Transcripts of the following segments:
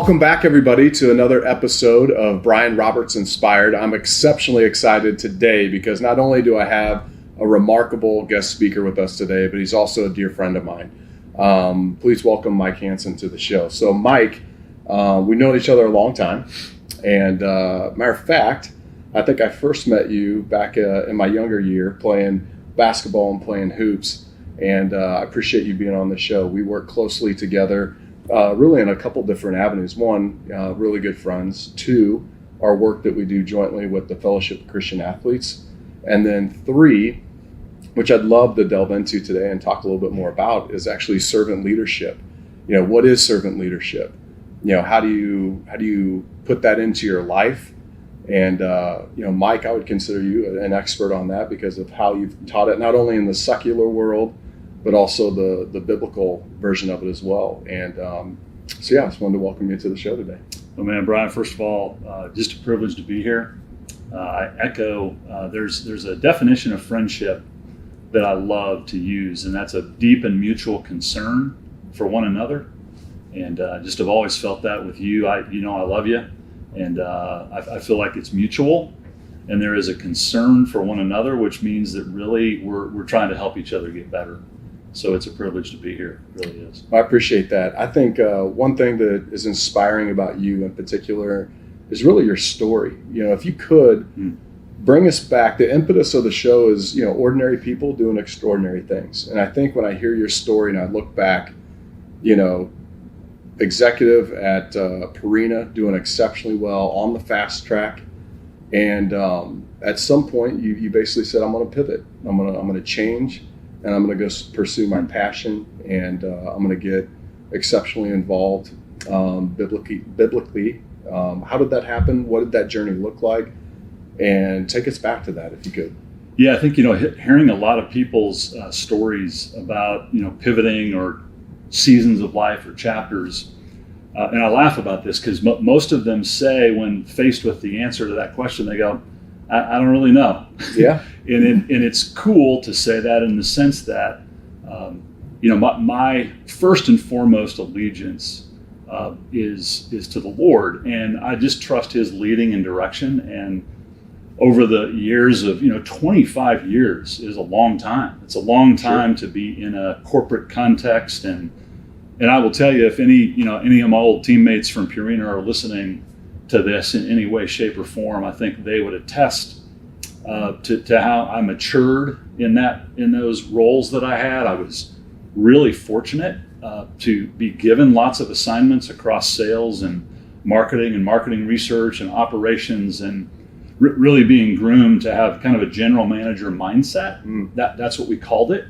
Welcome back, everybody, to another episode of BRob Inspired. I'm exceptionally excited today because not only do I have a remarkable guest speaker with us today, but he's also a dear friend of mine. Please welcome Mike Hansen to the show. So Mike, we've known each other a long time. And matter of fact, I think I first met you back in my younger year playing basketball and playing hoops. And I appreciate you being on the show. We work closely together really in a couple different avenues. One, really good friends. Two, our work that we do jointly with the Fellowship of Christian Athletes. And then three, which I'd love to delve into today and talk a little bit more about, is actually servant leadership. You know, what is servant leadership? You know, how do you put that into your life? And Mike, I would consider you an expert on that because of how you've taught it, not only in the secular world, but also the biblical version of it as well. And I just wanted to welcome you to the show today. Well, man, Brian, first of all, just a privilege to be here. I echo, there's a definition of friendship that I love to use, and that's a deep and mutual concern for one another. And just have always felt that with you. I love you, and I feel like it's mutual. And there is a concern for one another, which means that really we're trying to help each other get better. So it's a privilege to be here. It really is. I appreciate that. I think one thing that is inspiring about you in particular is really your story. You know, if you could bring us back, the impetus of the show is, ordinary people doing extraordinary things. And I think when I hear your story and I look back, executive at Purina, doing exceptionally well on the fast track. And at some point you basically said, I'm going to pivot. I'm going to change. And I'm going to go pursue my passion, and I'm going to get exceptionally involved biblically. How did that happen? What did that journey look like? And take us back to that, if you could. Yeah, I think hearing a lot of people's stories about pivoting or seasons of life or chapters, and I laugh about this because most of them say when faced with the answer to that question, they go, I don't really know. Yeah. and it's cool to say that in the sense that, my first and foremost allegiance is to the Lord. And I just trust his leading and direction. And over the years of, 25 years is a long time. It's a long time to be in a corporate context. And I will tell you, if any of my old teammates from Purina are listening to this in any way, shape, or form, I think they would attest to how I matured in those roles that I had. I was really fortunate to be given lots of assignments across sales and marketing research and operations, and really being groomed to have kind of a general manager mindset. That's what we called it.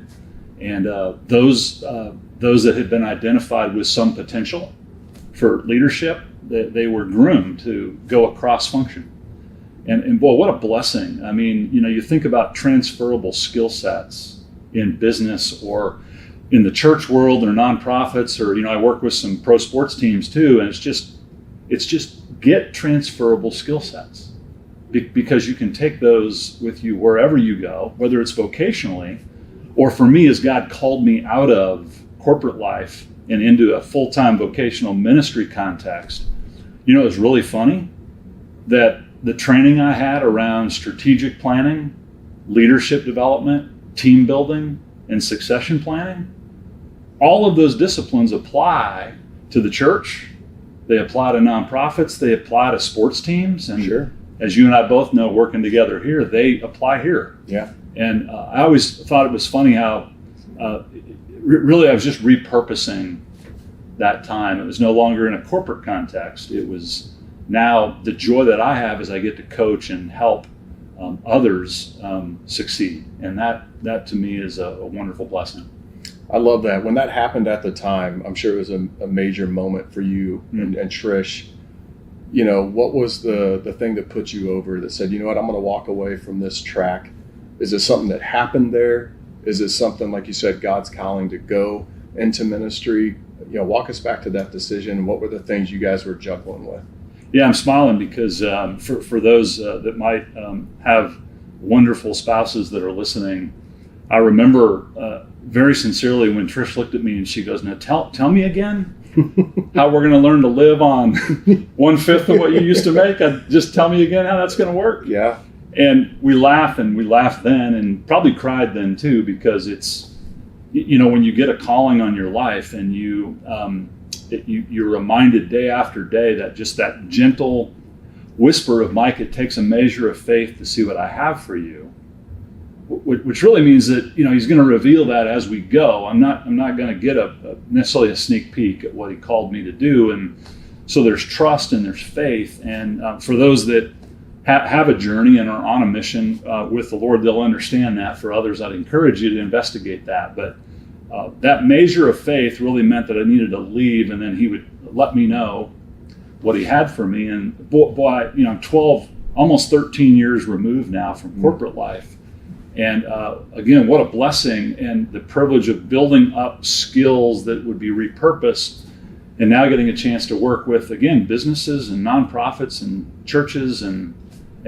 And those that had been identified with some potential for leadership, they were groomed to go across function. And boy, what a blessing. I mean, you think about transferrable skill sets in business or in the church world or nonprofits, or, I work with some pro sports teams too. And it's just get transferrable skill sets because you can take those with you wherever you go, whether it's vocationally or for me, as God called me out of corporate life and into a full-time vocational ministry context. It's really funny that the training I had around strategic planning, leadership development, team building, and succession planning, all of those disciplines apply to the church. They apply to nonprofits. They apply to sports teams. And sure, as you and I both know, working together here, they apply here. Yeah. And I always thought it was funny how really I was just repurposing that time. It was no longer in a corporate context. It was now the joy that I have is I get to coach and help others succeed. And that to me is a wonderful blessing. I love that. When that happened at the time, I'm sure it was a major moment for you and Trish. What was the thing that put you over that said, I'm going to walk away from this track? Is it something that happened there? Is it something, like you said, God's calling to go into ministry? Walk us back to that decision. What were the things you guys were juggling with? Yeah, I'm smiling because for those that might have wonderful spouses that are listening, I remember very sincerely when Trish looked at me and she goes, "Now tell me again." how we're going to learn to live on 1/5 of what you used to make. Just tell me again how that's going to work. Yeah. And we laughed then, and probably cried then too, because it's, when you get a calling on your life and you're reminded day after day that just that gentle whisper of, Mike, it takes a measure of faith to see what I have for you, which really means that he's going to reveal that as we go. I'm not going to get necessarily a sneak peek at what he called me to do. And so there's trust and there's faith. And for those that have a journey and are on a mission with the Lord, they'll understand that. For others, I'd encourage you to investigate that. But that measure of faith really meant that I needed to leave, and then he would let me know what he had for me. And boy, I'm 12, almost 13 years removed now from corporate life. And again, what a blessing, and the privilege of building up skills that would be repurposed, and now getting a chance to work with, again, businesses and nonprofits and churches and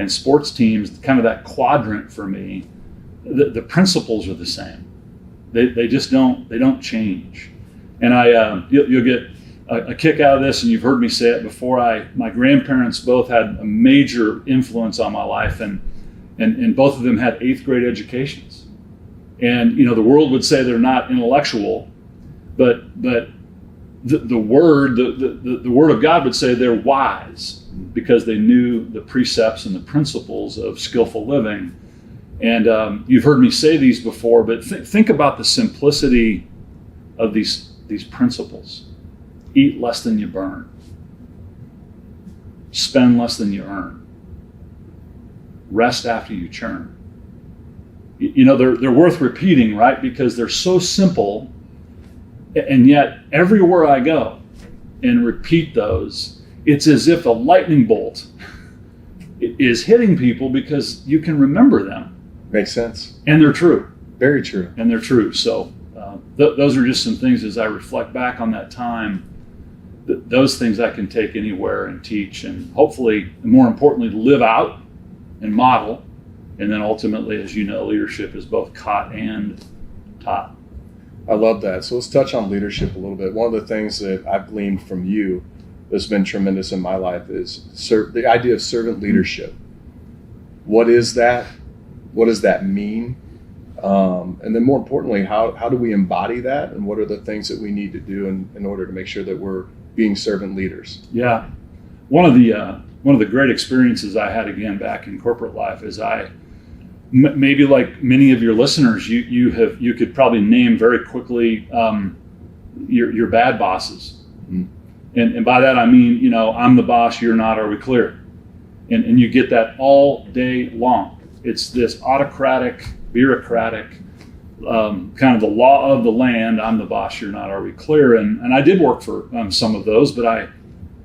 sports teams, kind of that quadrant for me. The principles are the same. They just don't change. And you'll get a kick out of this, and you've heard me say it before. My grandparents both had a major influence on my life, and both of them had 8th grade educations. And the world would say they're not intellectual, but the word of God would say they're wise, because they knew the precepts and the principles of skillful living. And you've heard me say these before, but think about the simplicity of these principles. Eat less than you burn. Spend less than you earn. Rest after you churn. They're worth repeating, right? Because they're so simple, and yet everywhere I go and repeat those, it's as if a lightning bolt is hitting people, because you can remember them. Makes sense. And they're true. Very true. And they're true. So those are just some things as I reflect back on that time. Those things I can take anywhere and teach, and hopefully, more importantly, live out and model. And then ultimately, as you know, leadership is both caught and taught. I love that. So let's touch on leadership a little bit. One of the things that I've gleaned from you that's been tremendous in my life is the idea of servant leadership. What is that? What does that mean? And then more importantly, how do we embody that? And what are the things that we need to do in order to make sure that we're being servant leaders? Yeah. One of the great experiences I had, again, back in corporate life is maybe like many of your listeners, you could probably name very quickly your bad bosses. Mm-hmm. And by that I mean, I'm the boss, you're not, are we clear? And you get that all day long. It's this autocratic, bureaucratic, kind of the law of the land. I'm the boss, you're not, are we clear? And I did work for some of those, but I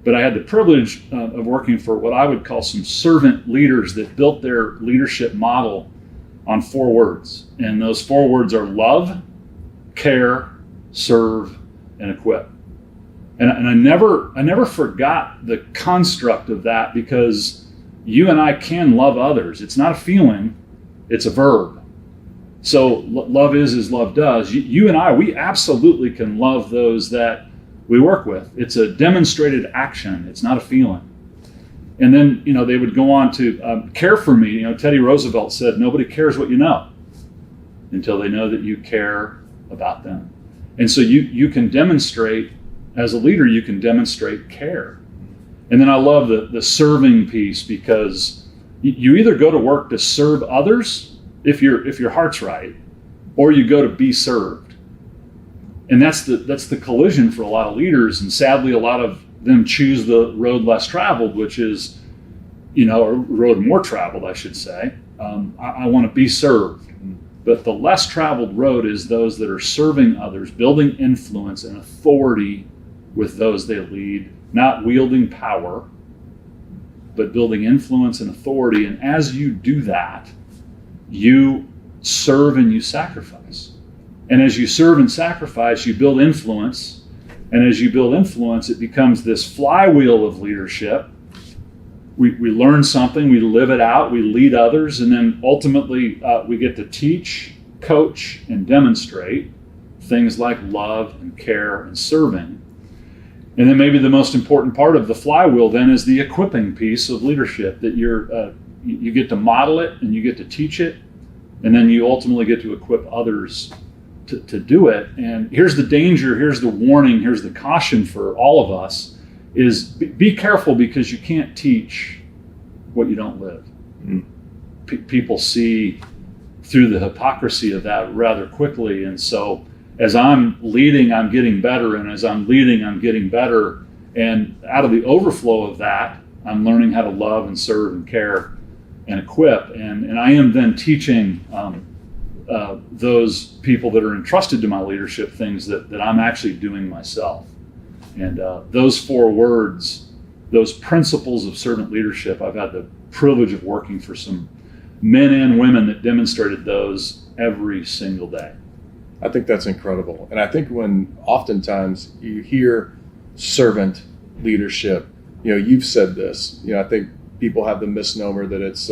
had the privilege of working for what I would call some servant leaders that built their leadership model on 4 words. And those 4 words are love, care, serve, and equip. And I never forgot the construct of that, because you and I can love others. It's not a feeling, it's a verb. So love is as love does. You and I, we absolutely can love those that we work with. It's a demonstrated action. It's not a feeling. And then, they would go on to care for me. Teddy Roosevelt said, nobody cares what you know until they know that you care about them. And so you can demonstrate, as a leader, you can demonstrate care. And then I love the serving piece, because you either go to work to serve others if your heart's right, or you go to be served. And that's the collision for a lot of leaders. And sadly, a lot of them choose the road less traveled, which is, or road more traveled, I should say. I want to be served. But the less traveled road is those that are serving others, building influence and authority with those they lead, not wielding power, but building influence and authority. And as you do that, you serve and you sacrifice. And as you serve and sacrifice, you build influence. And as you build influence, it becomes this flywheel of leadership. We learn something, we live it out, we lead others, and then ultimately we get to teach, coach, and demonstrate things like love and care and serving. And then maybe the most important part of the flywheel then is the equipping piece of leadership, that you get to model it and you get to teach it, and then you ultimately get to equip others to do it. And here's the danger, here's the warning, here's the caution for all of us, is be careful, because you can't teach what you don't live. People see through the hypocrisy of that rather quickly. And so as I'm leading, I'm getting better. And as I'm leading, I'm getting better. And out of the overflow of that, I'm learning how to love and serve and care and equip. And I am then teaching those people that are entrusted to my leadership things that I'm actually doing myself. And those 4 words, those principles of servant leadership, I've had the privilege of working for some men and women that demonstrated those every single day. I think that's incredible. And I think when oftentimes you hear servant leadership, you've said this, I think people have the misnomer that it's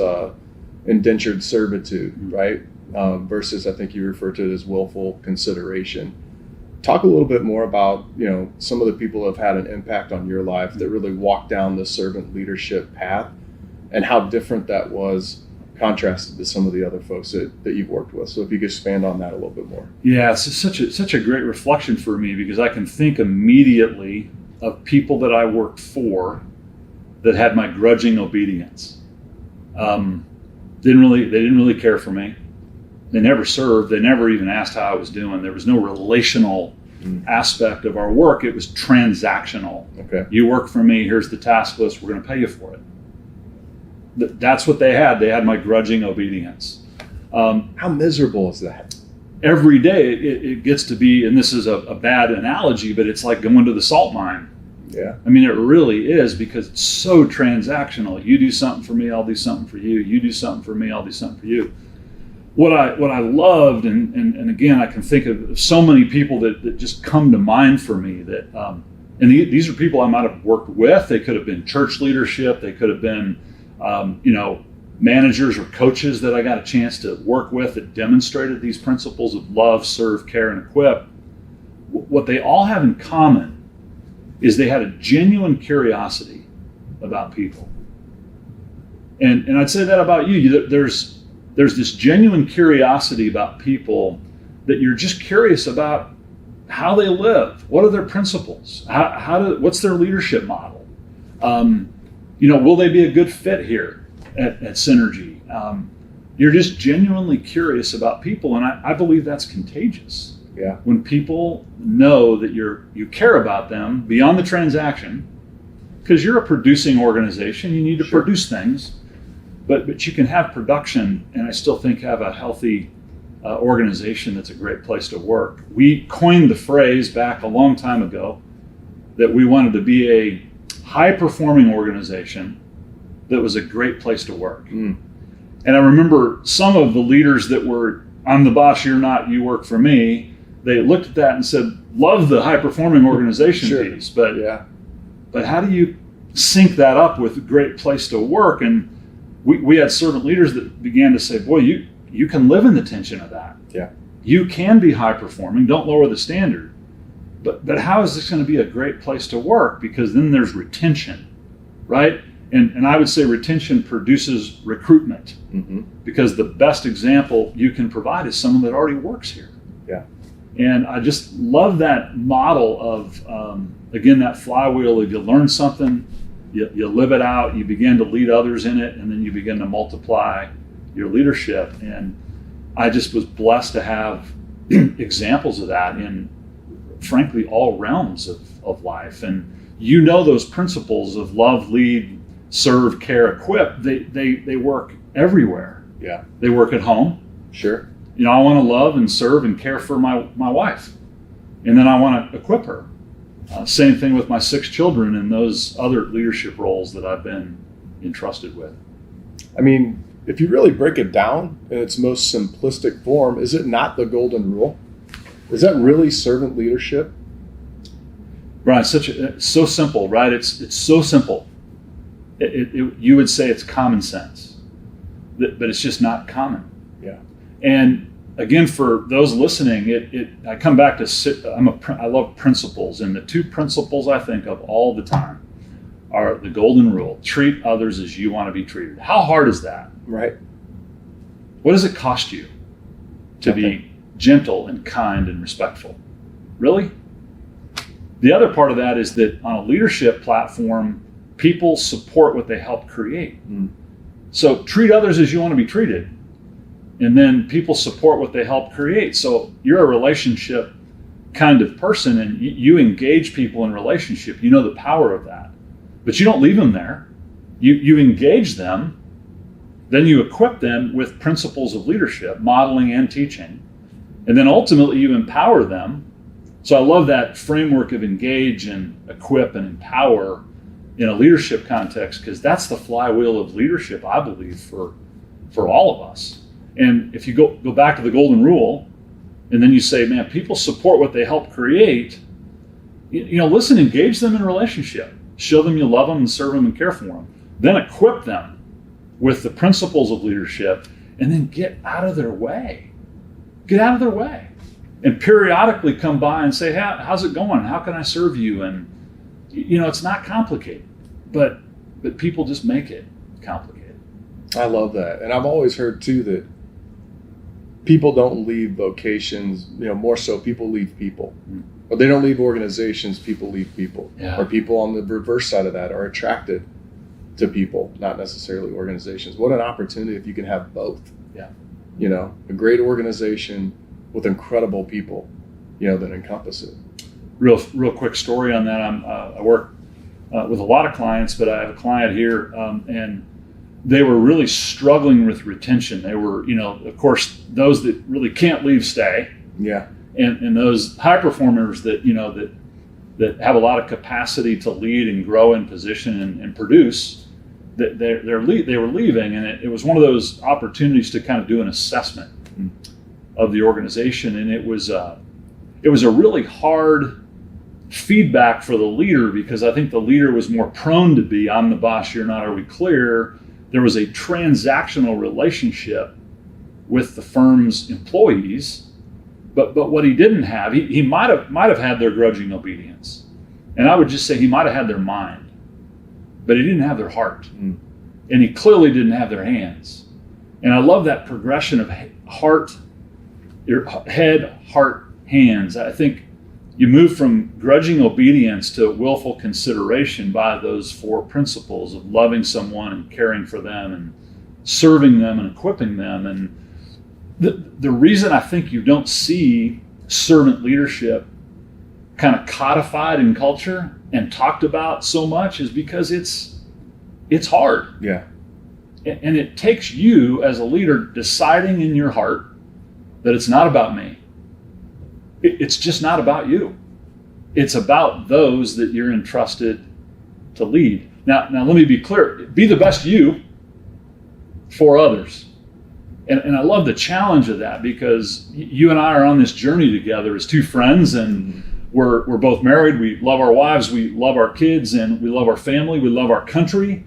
indentured servitude, right? Versus I think you refer to it as willful consideration. Talk a little bit more about, some of the people who have had an impact on your life that really walked down the servant leadership path, and how different that was contrasted to some of the other folks that you've worked with. So if you could expand on that a little bit more. Yeah, it's such a great reflection for me, because I can think immediately of people that I worked for that had my grudging obedience. They didn't really care for me. They never served. They never even asked how I was doing. There was no relational aspect of our work. It was transactional. Okay. You work for me, here's the task list, we're going to pay you for it. That's what they had. They had my grudging obedience. How miserable is that? Every day it gets to be, and this is a bad analogy, but it's like going to the salt mine. Yeah. I mean, it really is, because it's so transactional. You do something for me, I'll do something for you. You do something for me, I'll do something for you. What I loved, and again, I can think of so many people that just come to mind for me that, and these are people I might have worked with. They could have been church leadership. They could have been, managers or coaches that I got a chance to work with that demonstrated these principles of love, serve, care, and equip. What they all have in common is they had a genuine curiosity about people. And I'd say that about you. There's this genuine curiosity about people, that you're just curious about how they live. What are their principles? What's their leadership model? Will they be a good fit here at Synergy? You're just genuinely curious about people, and I believe that's contagious. Yeah. When people know that you care about them beyond the transaction, because you're a producing organization, you need to produce things, but you can have production and I still think have a healthy organization that's a great place to work. We coined the phrase back a long time ago that we wanted to be a high-performing organization that was a great place to work. And I remember some of the leaders that were, I'm the boss, you're not, you work for me, they looked at that and said, love the high-performing organization piece, but how do you sync that up with a great place to work? And we had servant leaders that began to say, boy, you can live in the tension of that. Yeah. You can be high-performing, don't lower the standard. But how is this going to be a great place to work? Because then there's retention, right? And I would say retention produces recruitment, because the best example you can provide is someone that already works here. Yeah. And I just love that model of, again, that flywheel of you learn something, you live it out, you begin to lead others in it, and then you begin to multiply your leadership. And I just was blessed to have examples of that in, frankly, all realms of life. And those principles of love, lead, serve, care, equip, they work everywhere. Yeah. They work at home. Sure. I want to love and serve and care for my wife. And then I want to equip her. Same thing with my 6 children and those other leadership roles that I've been entrusted with. I mean, if you really break it down in its most simplistic form, is it not the golden rule? Is that really servant leadership? Right, it's so simple, right? It's so simple. You would say it's common sense, but it's just not common. Yeah. And again, for those listening, I come back to I love principles, and the two principles I think of all the time are the golden rule: treat others as you want to be treated. How hard is that? Right. What does it cost you to be gentle and kind and respectful? Really? The other part of that is that on a leadership platform, people support what they help create. So treat others as you want to be treated. And then people support what they help create. So you're a relationship kind of person, and you engage people in relationship. You know the power of that. But you don't leave them there. You engage them. Then you equip them with principles of leadership, modeling and teaching. And then ultimately you empower them. So I love that framework of engage and equip and empower in a leadership context, because that's the flywheel of leadership, I believe, for all of us. And if you go back to the golden rule, and then you say, man, people support what they help create, listen, engage them in relationship. Show them you love them and serve them and care for them. Then equip them with the principles of leadership, and then get out of their way. Get out of their way. And periodically come by and say, how's it going? How can I serve you? And, it's not complicated, but people just make it complicated. I love that. And I've always heard too that people don't leave vocations, more so people leave people. Or they don't leave organizations, people leave people. Yeah. Or people on the reverse side of that are attracted to people, not necessarily organizations. What an opportunity if you can have both. Yeah. A great organization with incredible people, that encompass it. Real quick story on that. I work with a lot of clients, but I have a client here, and they were really struggling with retention. They were, of course, those that really can't leave stay. Yeah. And those high performers that, that have a lot of capacity to lead and grow in position and produce, that they were leaving. And it was one of those opportunities to kind of do an assessment of the organization. And it was a really hard feedback for the leader, because I think the leader was more prone to be, I'm the boss, you're not, are we clear? There was a transactional relationship with the firm's employees, but what he didn't have, he might have had their grudging obedience, and I would just say he might have had their mind, but he didn't have their heart, and he clearly didn't have their hands. And I love that progression of heart, your head, heart, hands. I think you move from grudging obedience to willful consideration by those four principles of loving someone and caring for them and serving them and equipping them. And the reason I think you don't see servant leadership kind of codified in culture and talked about so much is because it's hard. Yeah. And it takes you as a leader deciding in your heart that it's not about me. It's just not about you. It's about those that you're entrusted to lead. Now let me be clear. Be the best you for others. And I love the challenge of that, because you and I are on this journey together as two friends, and we're both married. We love our wives. We love our kids, and we love our family. We love our country.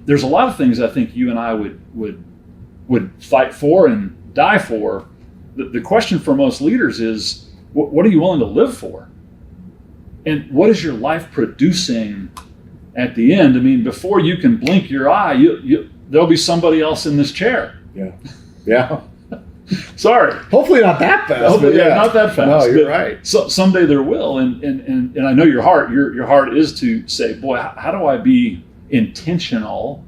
There's a lot of things I think you and I would fight for and die for. The question for most leaders is, what are you willing to live for? And what is your life producing at the end? I mean, before you can blink your eye, there'll be somebody else in this chair. Yeah. Yeah. Sorry. Hopefully not that fast. Hopefully, yeah, not that fast. No, you're right. So someday there will. And I know your heart is to say, boy, how do I be intentional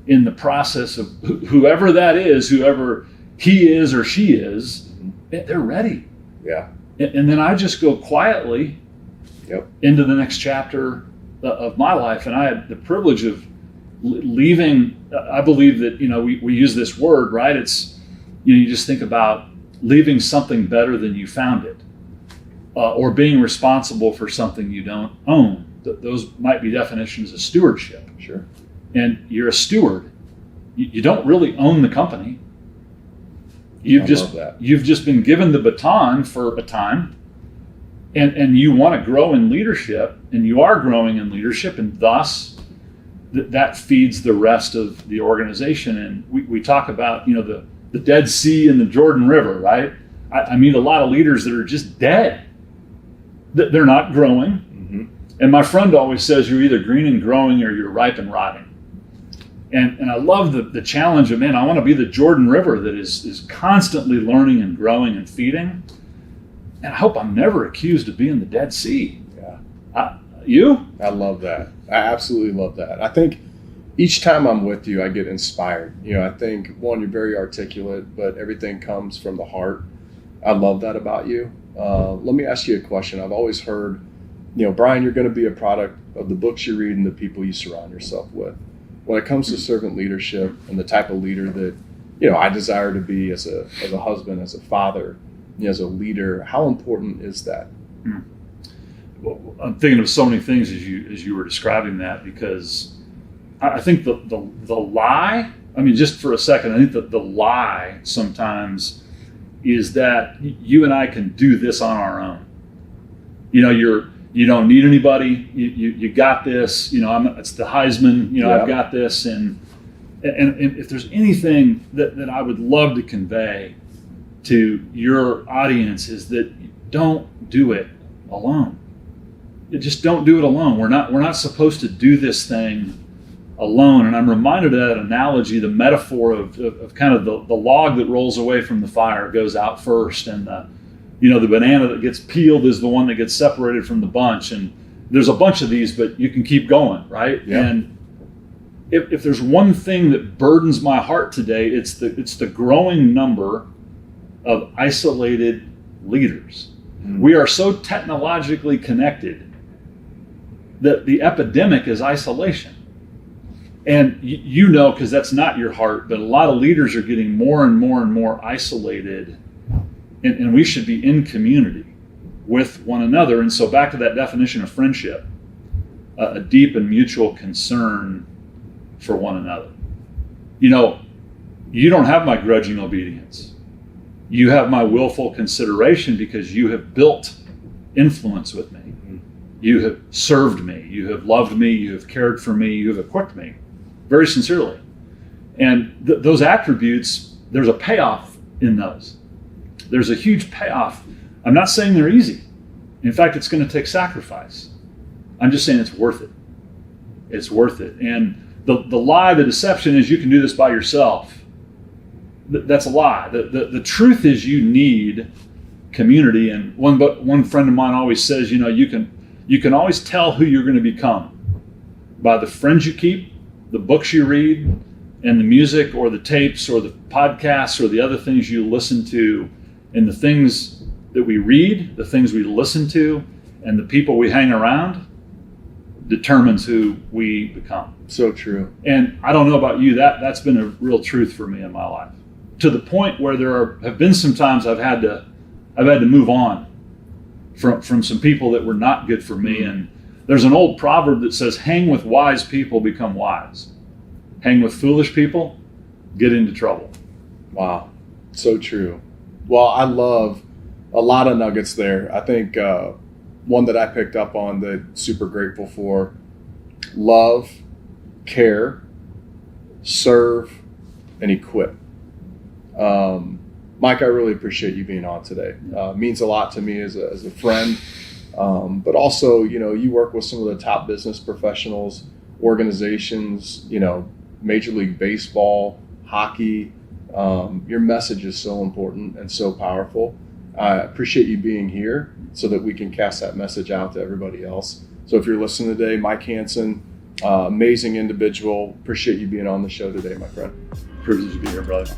in the process of whoever that is, whoever he is or she is, they're ready. Yeah. And then I just go quietly into the next chapter of my life. And I had the privilege of leaving. I believe that, we use this word, right? It's, you just think about leaving something better than you found it, or being responsible for something you don't own. Those might be definitions of stewardship. Sure. And you're a steward. You don't really own the company. You've just been given the baton for a time, and you want to grow in leadership, and you are growing in leadership, and thus that feeds the rest of the organization. And we talk about, the the Dead Sea and the Jordan River, right? I meet a lot of leaders that are just dead. They're not growing. Mm-hmm. And my friend always says you're either green and growing or you're ripe and rotting. And I love the challenge of, man, I want to be the Jordan River that is constantly learning and growing and feeding. And I hope I'm never accused of being the Dead Sea. Yeah. You? I love that. I absolutely love that. I think each time I'm with you, I get inspired. I think, one, you're very articulate, but everything comes from the heart. I love that about you. Let me ask you a question. I've always heard, Brian, you're going to be a product of the books you read and the people you surround yourself with. When it comes to servant leadership and the type of leader that, I desire to be as a husband, as a father, as a leader, how important is that? Well, I'm thinking of so many things as you were describing that, because I think the lie, just for a second, I think that the lie sometimes is that you and I can do this on our own. You don't need anybody. You got this. It's the Heisman. Yeah. I've got this. And if there's anything that I would love to convey to your audience, is that don't do it alone. Just don't do it alone. We're not supposed to do this thing alone. And I'm reminded of that analogy, the metaphor of kind of the log that rolls away from the fire goes out first, and the banana that gets peeled is the one that gets separated from the bunch. And there's a bunch of these, but you can keep going, right? Yeah. And if there's one thing that burdens my heart today, it's the growing number of isolated leaders. Mm-hmm. We are so technologically connected that the epidemic is isolation. And because that's not your heart, but a lot of leaders are getting more and more and more isolated, and we should be in community with one another. And so back to that definition of friendship, a deep and mutual concern for one another. You don't have my grudging obedience. You have my willful consideration, because you have built influence with me. Mm-hmm. You have served me. You have loved me. You have cared for me. You have equipped me very sincerely. And those attributes, there's a payoff in those. There's a huge payoff. I'm not saying they're easy. In fact, it's going to take sacrifice. I'm just saying it's worth it. It's worth it. And the lie, the deception is you can do this by yourself. That's a lie. The truth is you need community. And one friend of mine always says, you can always tell who you're going to become by the friends you keep, the books you read, and the music or the tapes or the podcasts or the other things you listen to, and the things that we read, the things we listen to, and the people we hang around determines who we become. So true. And I don't know about you, that's been a real truth for me in my life, to the point where have been some times I've had to move on from some people that were not good for me. And there's an old proverb that says, hang with wise people, become wise. Hang with foolish people, get into trouble. Wow. So true. Well, I love a lot of nuggets there. I think one that I picked up on that super grateful for: love, care, serve, and equip. Mike, I really appreciate you being on today. Means a lot to me as a friend. But also, you work with some of the top business professionals, organizations, Major League Baseball, hockey. Your message is so important and so powerful. I appreciate you being here so that we can cast that message out to everybody else. So if you're listening today, Mike Hansen, amazing individual. Appreciate you being on the show today, my friend. Privilege to be here, brother.